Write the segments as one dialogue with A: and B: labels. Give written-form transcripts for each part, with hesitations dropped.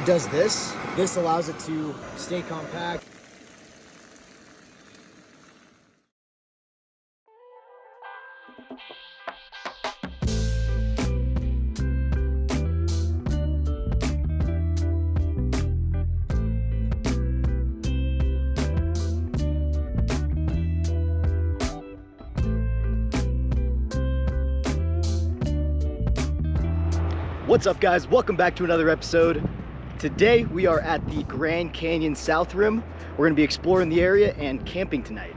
A: it does this. This allows it to stay compact.
B: What's up, guys? Welcome back to another episode. Today we are at the Grand Canyon South Rim. We're going to be exploring the area and camping tonight.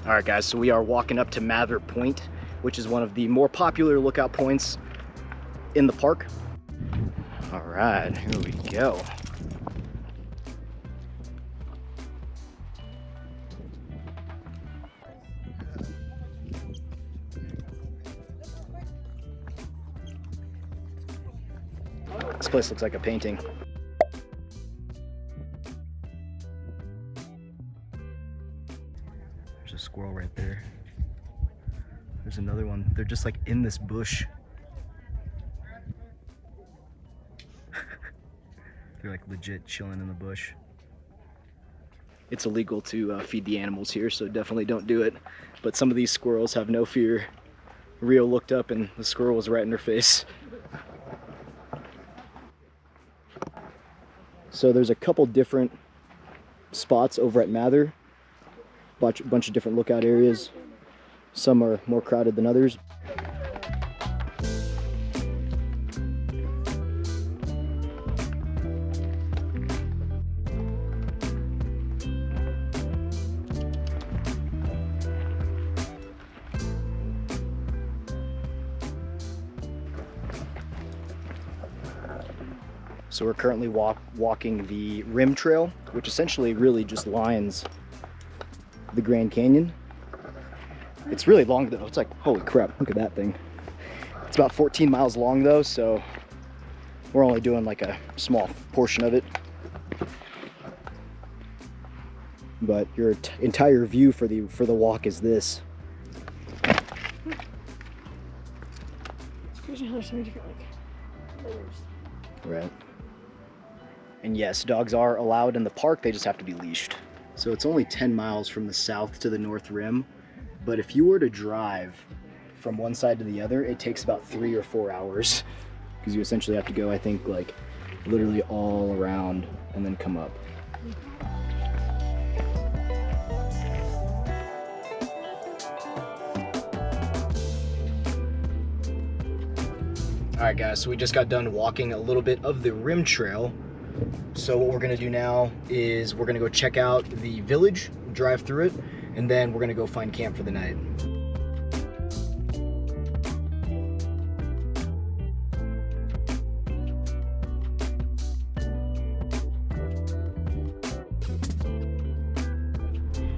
B: Alright guys, so we are walking up to Mather Point, which is one of the more popular lookout points in the park. Alright, here we go. This place looks like a painting. There's a squirrel right there. There's another one. They're just like in this bush. They're like legit chilling in the bush. It's illegal to feed the animals here, so definitely don't do it. But some of these squirrels have no fear. Rio looked up and the squirrel was right in her face. So there's a couple different spots over at Mather, bunch of different lookout areas. Some are more crowded than others. So we're currently walking the rim trail, which essentially really just lines the Grand Canyon. It's really long though. It's like, holy crap, look at that thing. It's about 14 miles long though, so we're only doing like a small portion of it. But your entire view for the walk is this.
C: It's crazy how there's so many different layers.
B: Right. And yes, dogs are allowed in the park, they just have to be leashed. So it's only 10 miles from the south to the north rim, but if you were to drive from one side to the other, it takes about 3 or 4 hours, because you essentially have to go, I think, like literally all around and then come up. All right guys, so we just got done walking a little bit of the rim trail. So what we're gonna do now is we're gonna go check out the village, drive through it, and then we're gonna go find camp for the night.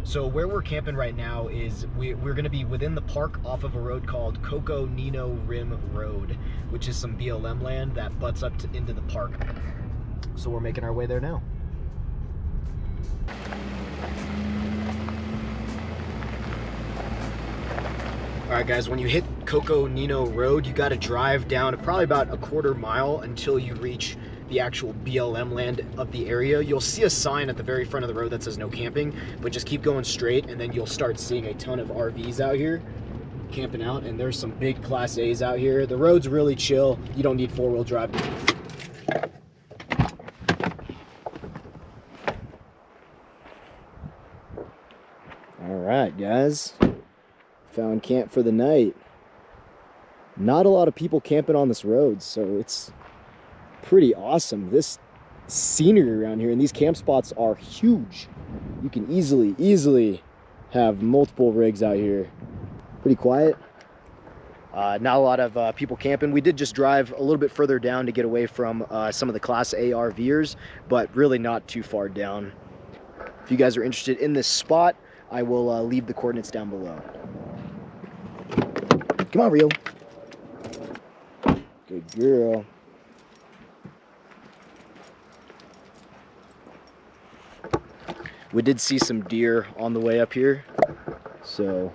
B: So where we're camping right now is we're gonna be within the park off of a road called Coconino Rim Road, which is some BLM land that butts up into the park. So we're making our way there now. All right guys, when you hit Coconino Road, you gotta drive down probably about a quarter mile until you reach the actual BLM land of the area. You'll see a sign at the very front of the road that says no camping, but just keep going straight and then you'll start seeing a ton of RVs out here camping out, and there's some big Class A's out here. The road's really chill. You don't need four-wheel drive. All right, guys, found camp for the night. Not a lot of people camping on this road, so it's pretty awesome. This scenery around here, and these camp spots are huge. You can easily have multiple rigs out here. Pretty quiet. Not a lot of people camping. We did just drive a little bit further down to get away from some of the Class A RVers, but really not too far down. If you guys are interested in this spot, I will leave the coordinates down below. Come on, Rio. Good girl. We did see some deer on the way up here, so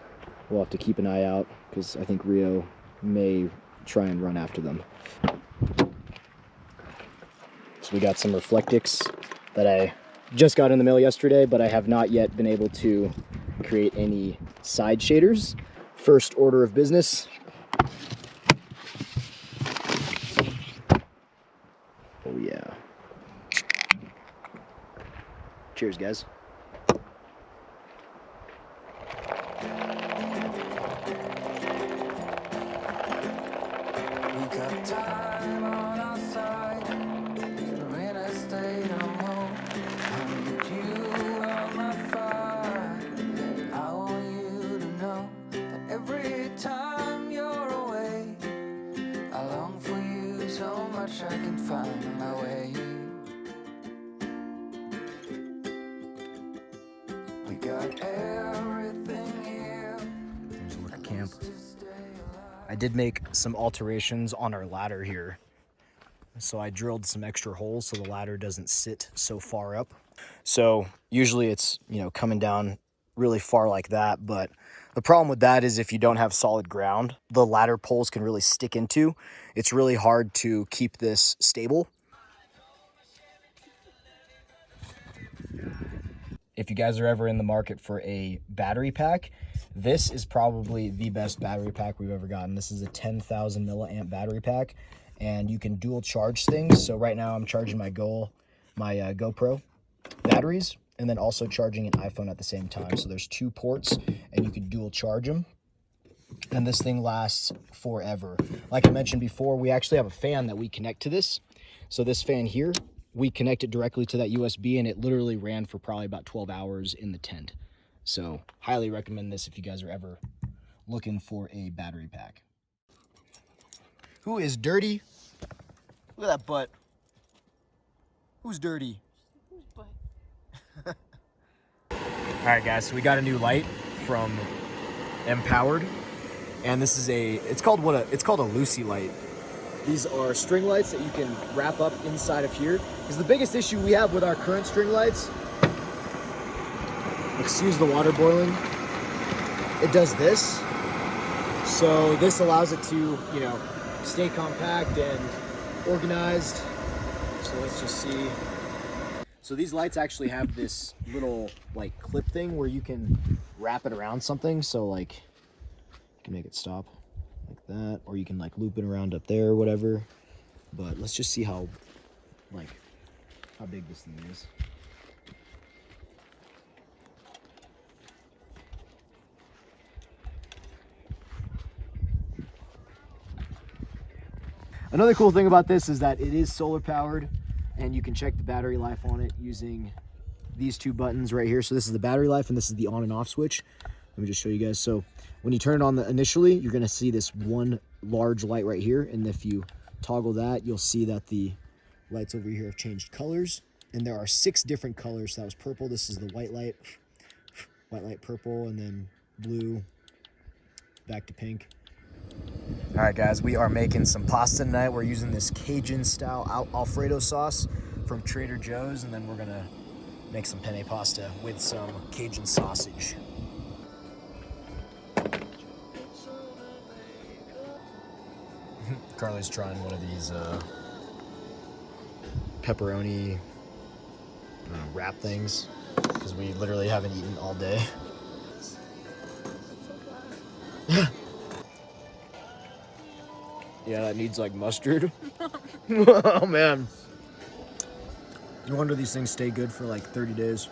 B: we'll have to keep an eye out because I think Rio may try and run after them. So we got some Reflectix that I just got in the mail yesterday, but I have not yet been able to create any side shaders. First order of business. Oh yeah. Cheers, guys.
D: We got time on our side. When I stayed home, I need you on my fire. I want you to know that every time you're away, I long for you so much I can find my way. We got everything here.
B: There's a look at camp. I did make some alterations on our ladder here. So I drilled some extra holes so the ladder doesn't sit so far up. So usually it's, you know, coming down really far like that, but the problem with that is if you don't have solid ground, the ladder poles can really stick into. It's really hard to keep this stable. If you guys are ever in the market for a battery pack, this is probably the best battery pack we've ever gotten. This is a 10,000 milliamp battery pack, and you can dual charge things. So right now I'm charging my GoPro batteries, and then also charging an iPhone at the same time. So there's 2 ports, and you can dual charge them. And this thing lasts forever. Like I mentioned before, we actually have a fan that we connect to this. So this fan here, we connect it directly to that USB, and it literally ran for probably about 12 hours in the tent. So highly recommend this if you guys are ever looking for a battery pack. Who is dirty? Look at that butt. Who's dirty?
C: Whose butt?
B: All right, guys, so we got a new light from Empowered, and this is it's called a Lucy light. These are string lights that you can wrap up inside of here. Because the biggest issue we have with our current string lights, excuse the water boiling, it does this. So this allows it to, you know, stay compact and organized. So let's just see. So these lights actually have this little like clip thing where you can wrap it around something. So like you can make it stop like that, or you can like loop it around up there or whatever. But let's just see how big this thing is. Another cool thing about this is that it is solar powered, and you can check the battery life on it using these 2 buttons right here. So this is the battery life, and this is the on and off switch. Let me just show you guys. So when you turn it on initially, you're gonna see this one large light right here. And if you toggle that, you'll see that the lights over here have changed colors. And there are 6 different colors. So that was purple. This is the white light, purple, and then blue, back to pink. All right, guys, we are making some pasta tonight. We're using this Cajun style Alfredo sauce from Trader Joe's. And then we're gonna make some penne pasta with some Cajun sausage. Carly's trying one of these pepperoni wrap things because we literally haven't eaten all day. Yeah, that needs like mustard. Oh man. No wonder these things stay good for like 30 days.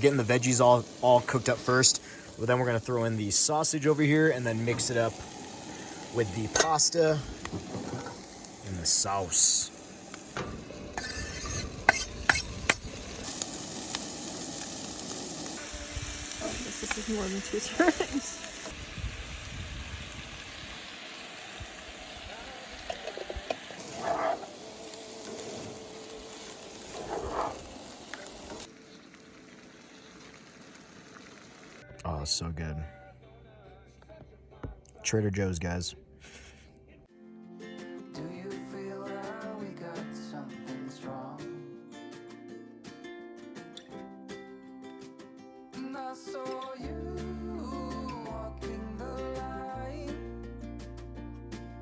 B: Getting the veggies all cooked up first, but then we're gonna throw in the sausage over here and then mix it up with the pasta and the sauce.
C: This is more than 2 servings.
B: Oh, so good. Trader Joe's, guys.
D: Do you feel that we got something strong? And I saw you walking the line,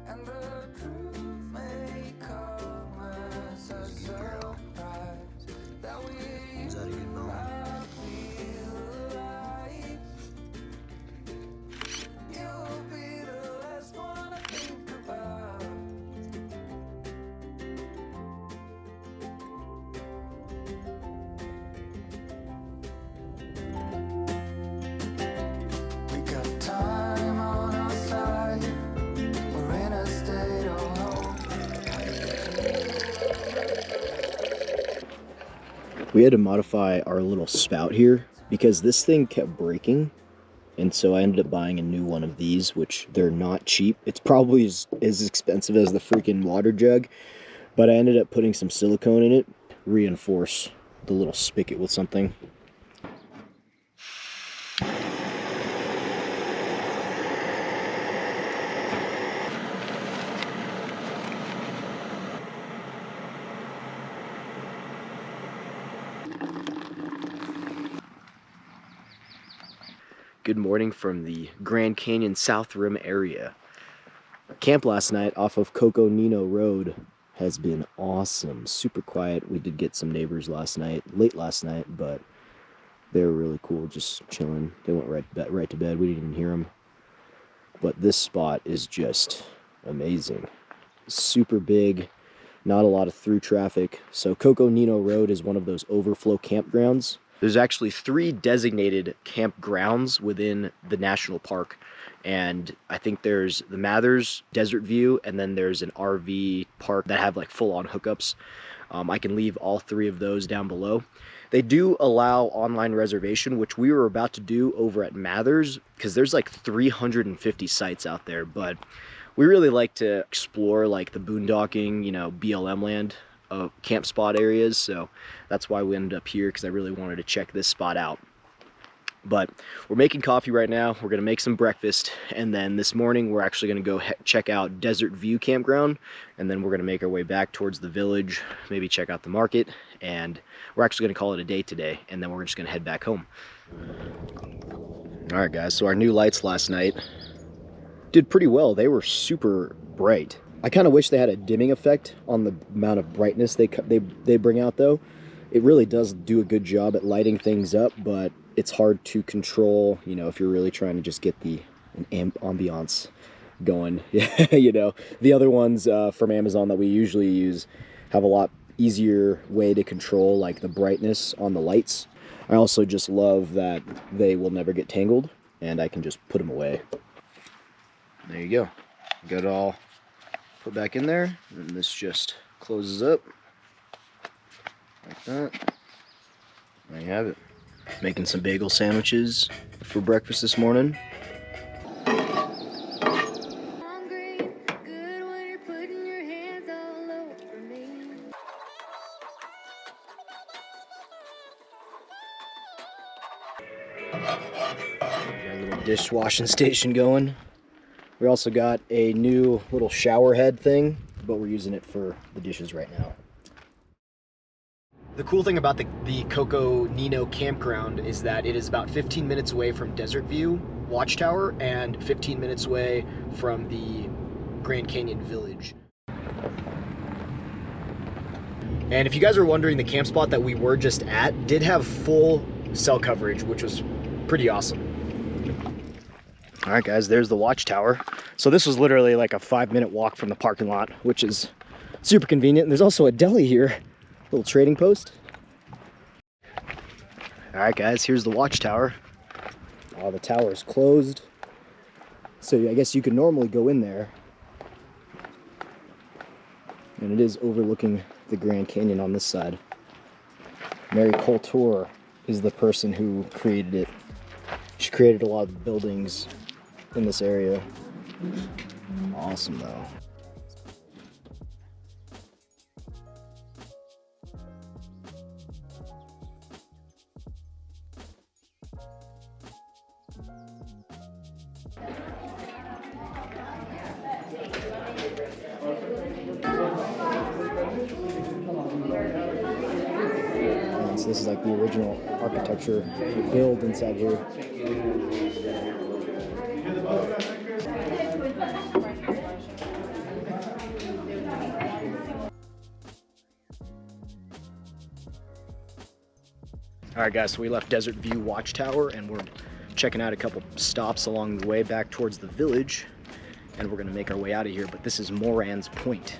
D: and the truth may come as a surprise that we
B: Is that a good bone?
D: feel alive. You'll be the last one I think about. We got time on our side. We're in a state of hope.
B: We had to modify our little spout here because this thing kept breaking. And so I ended up buying a new one of these, which they're not cheap. It's probably as expensive as the freaking water jug. But I ended up putting some silicone in it, reinforce the little spigot with something. Good morning from the Grand Canyon South Rim area. Camp last night off of Coconino Road has been awesome. Super quiet. We did get some neighbors late last night, but they were really cool, just chilling. They went right to bed. We didn't even hear them. But this spot is just amazing. Super big, not a lot of through traffic. So Coconino Road is one of those overflow campgrounds. There's actually 3 designated campgrounds within the national park. And I think there's the Mathers, Desert View, and then there's an RV park that have like full-on hookups. I can leave all 3 of those down below. They do allow online reservation, which we were about to do over at Mathers, because there's like 350 sites out there. But we really like to explore like the boondocking, you know, BLM land camp spot areas. So that's why we ended up here, because I really wanted to check this spot out. But we're making coffee right now. We're gonna make some breakfast, and then this morning we're actually gonna go check out Desert View Campground, and then we're gonna make our way back towards the village, maybe check out the market, and we're actually gonna call it a day today, and then we're just gonna head back home. All right, guys, so our new lights last night did pretty well. They were super bright. I kind of wish they had a dimming effect on the amount of brightness they bring out, though. It really does do a good job at lighting things up, but it's hard to control, you know, if you're really trying to just get an ambiance going. You know, the other ones from Amazon that we usually use have a lot easier way to control like the brightness on the lights. I also just love that they will never get tangled, and I can just put them away. There you go. Got it all put back in there, and this just closes up like that. There you have it. Making some bagel sandwiches for breakfast this morning.
E: Hungry, good when you're putting your hands all over me.
B: Got a little dishwashing station going. We also got a new little shower head thing, but we're using it for the dishes right now. The cool thing about the Coconino campground is that it is about 15 minutes away from Desert View Watchtower and 15 minutes away from the Grand Canyon Village. And if you guys are wondering, the camp spot that we were just at did have full cell coverage, which was pretty awesome. All right, guys, there's the Watchtower. So this was literally like a 5-minute walk from the parking lot, which is super convenient. And there's also a deli here. Little trading post. All right, guys, here's the Watchtower. The tower is closed, so I guess you could normally go in there. And it is overlooking the Grand Canyon on this side. Mary Coulter is the person who created it. She created a lot of buildings in this area. Awesome, though. And so this is like the original architecture build inside here. All right, guys, so we left Desert View Watchtower and we're checking out a couple stops along the way back towards the village, and we're gonna make our way out of here, but this is Moran's Point.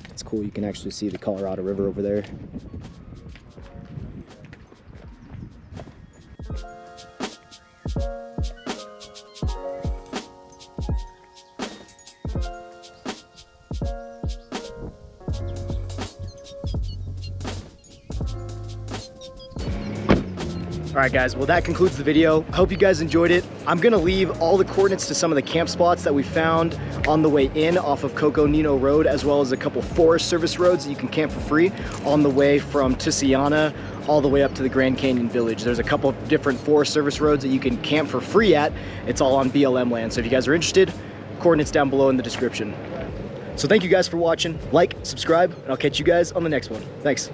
B: It's cool, you can actually see the Colorado River over there. All right, guys, well, that concludes the video. I hope you guys enjoyed it. I'm gonna leave all the coordinates to some of the camp spots that we found on the way in off of Coconino Road, as well as a couple Forest Service roads that you can camp for free on the way from Tusayan all the way up to the Grand Canyon Village. There's a couple of different Forest Service roads that you can camp for free at. It's all on BLM land. So if you guys are interested, coordinates down below in the description. So thank you guys for watching. Like, subscribe, and I'll catch you guys on the next one. Thanks.